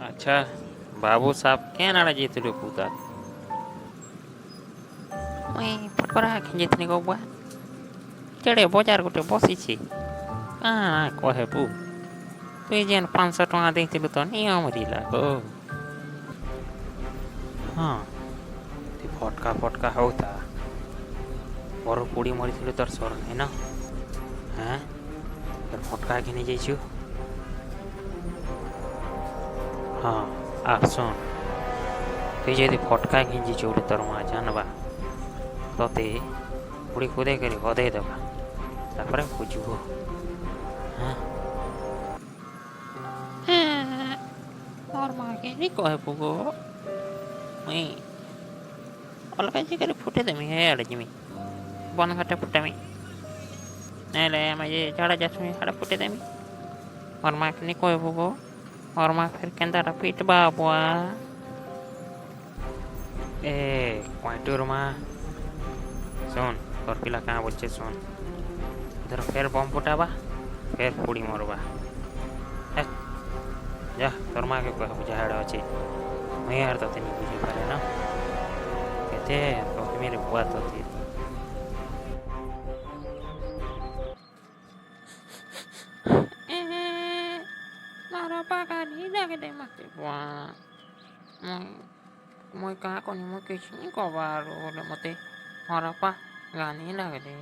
ଆଚ୍ଛା ବାବୁ ସାହେବ କେନ୍ ଆଡ଼େ ଯାଇଥିଲୁ ପୁତା? ମୁଇଁ ଫଟକରା ଯାଇଥିଲି ଗୋ ବୁଆ। କେଡ଼େ ବଜାର ଗୋଟେ ବସିଛି। କାଣା କହେବୁ? ତୁଇ ଯେନ୍ 500 ଟଙ୍କା ଦେଇଥିଲୁ ତ ନିୟମରିଲା ଗୋ। ହଁ ତୁ ଫଟକା ହଉଥା। ବର ପୋଡ଼ି ମରିଥିଲୁ ତୋର ସର ନାହିଁ ନା? ହେଁ ତୋର ଫଟକା ଘିନି ଯାଇଛୁ? ହଁ ଶୁଣ, ତୁଇ ଯଦି ଫଟକା ଘିଞ୍ଚିଛୁ ବୋଲି ତୋର ମା ଜାଣବା ତତେ ପୋଡ଼ି କୁଦେଇ କରି ଗଦେଇ ଦେବା, ତାପରେ ବୁଝିବୁ। ହଁ ମୋର୍ ମାକେ ନି କହେବୁ ଗୋ। ମୁଇଁ ଅଲଗା ଜାଗାରେ ଫୁଟେଇ ଦେମି, ହେ ଆଡ଼େ ଯିମି ବନ ଘାଟେ ଫୁଟାମି। ନାଇଁଲେ ଆମେ ଯେ ଝାଡ଼ା ଯାସୁଁ ହାଡ଼େ ଫୁଟେଇ ଦେମି। ମୋର୍ ମାକେ ନି କହେବୁ ଗୋ। ମୋର୍ ମା ଫେର୍ କେନ୍ତାଟା ପିଟବା ବୁଆ। ଏ କ୍ୱାଇଟୁର ମା, ଶୁଣ ତୋର ପିଲା କାଁ ବୋଲଛେ ଶୁଣ। ଏଥର ଫେର୍ ବମ୍ ଫୁଟାବା, ଫେର୍ ପୋଡ଼ି ମରବା। ହେ ଯା ତୋର ମାକେ କହେବୁ ଯାହା ଅଛି। ମୁଇଁ ଆର୍ ତତେ ନି ବୁଝିପାରେ ନା। କେତେ କହମିରେ ବୁଆ ତତେ। ମୋର ପାଗାନି ଲାଗେ ମତେ ବୁଆ। ମୁଇଁ କାଁ କନି ମୁଇଁ କିଛି ନି କବାରୁ ବୋଲେ ମତେ ମୋର ପା ଗାନି ଲାଗେ।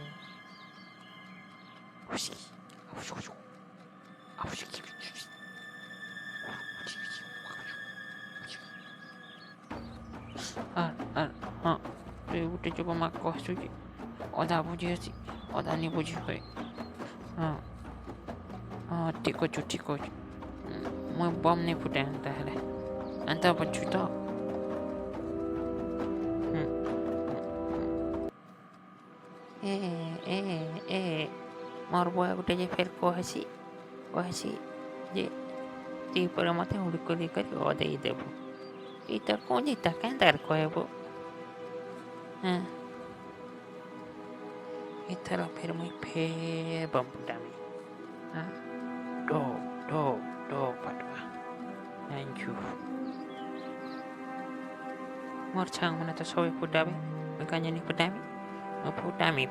ହଁ ତୁଇ ଗୋଟେ ଯୁଗ ମା କହୁଛୁ ଯେ ଅଧା ବୁଝି ଅଛି ଅଧା ନି ବୁଝି ହୁଏ। ହଁ ହଁ ଠିକ୍ ଅଛୁ। ମୁଇଁ ବମ୍ ନି ଫୁଟେ ଏନ୍ତା ହେଲେ ଏନ୍ତା ବୁଝଛୁ ତ। ଏ ଏ ଏ ମୋର୍ ବୁଆ ଗୋଟେ ଯେ ଫେର୍ କହେସି ଯେ ତୁଇ ପରେ ମତେ ହୁଡ଼କୁଲି କରି ଅଦେଇ ଦେବୁ। ଇ ତୋର କଣ ଜିତା କେନ୍ତାର କହେବୁ? ହଁ ଏଥର ଫେର୍ ମୁଇଁ ଫେର୍ ବମ୍ ଫୁଟାମି। ହଁ ଢୋ ଢୋ ଢୋ ପାଟବା ଜାଣିଛୁ। ମୋର୍ ଛାଉମାନେ ତ ସବେ ଫୁଟାବେ, ମୁଇଁ କାଁ ଜାନି ଫୁଟାମି। ଫୁଟାମି।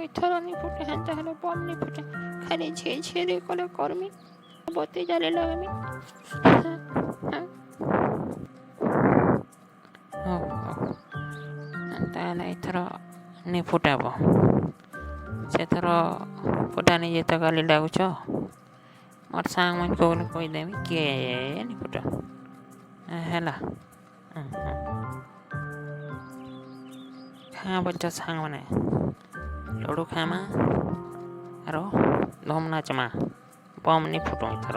ଏଥର ନି ଫୁଟେ ହେନ୍ତା ହେଲେ ବମ୍ ନି ଫୁଟେ, ଖାଲି ଝିରି କଲେ କର୍ମି, ବତି ଜାଲି ଲଗାମି। ହଉ ଏନ୍ତା ହେଲେ ଏଥର ନି ଫୁଟାବ। ସେଥର ଫୁଟାନି ଯେ ତ ଗାଲି ଲାଗୁଛ। ମୋର୍ ସାଙ୍ଗମାନଙ୍କୁ ବୋଲି କହିଦେମି କିଏ ନି ଫୁଟା ହେଲା। ଖାଁ ବୋଲଛ ସାଙ୍ଗମାନେ, ଲଡ଼ୁ ଖାଏମା ଆର ଧୁମ୍ ନାଚମା, ବମ୍ ନି ଫୁଟୁଁ ଏଥର।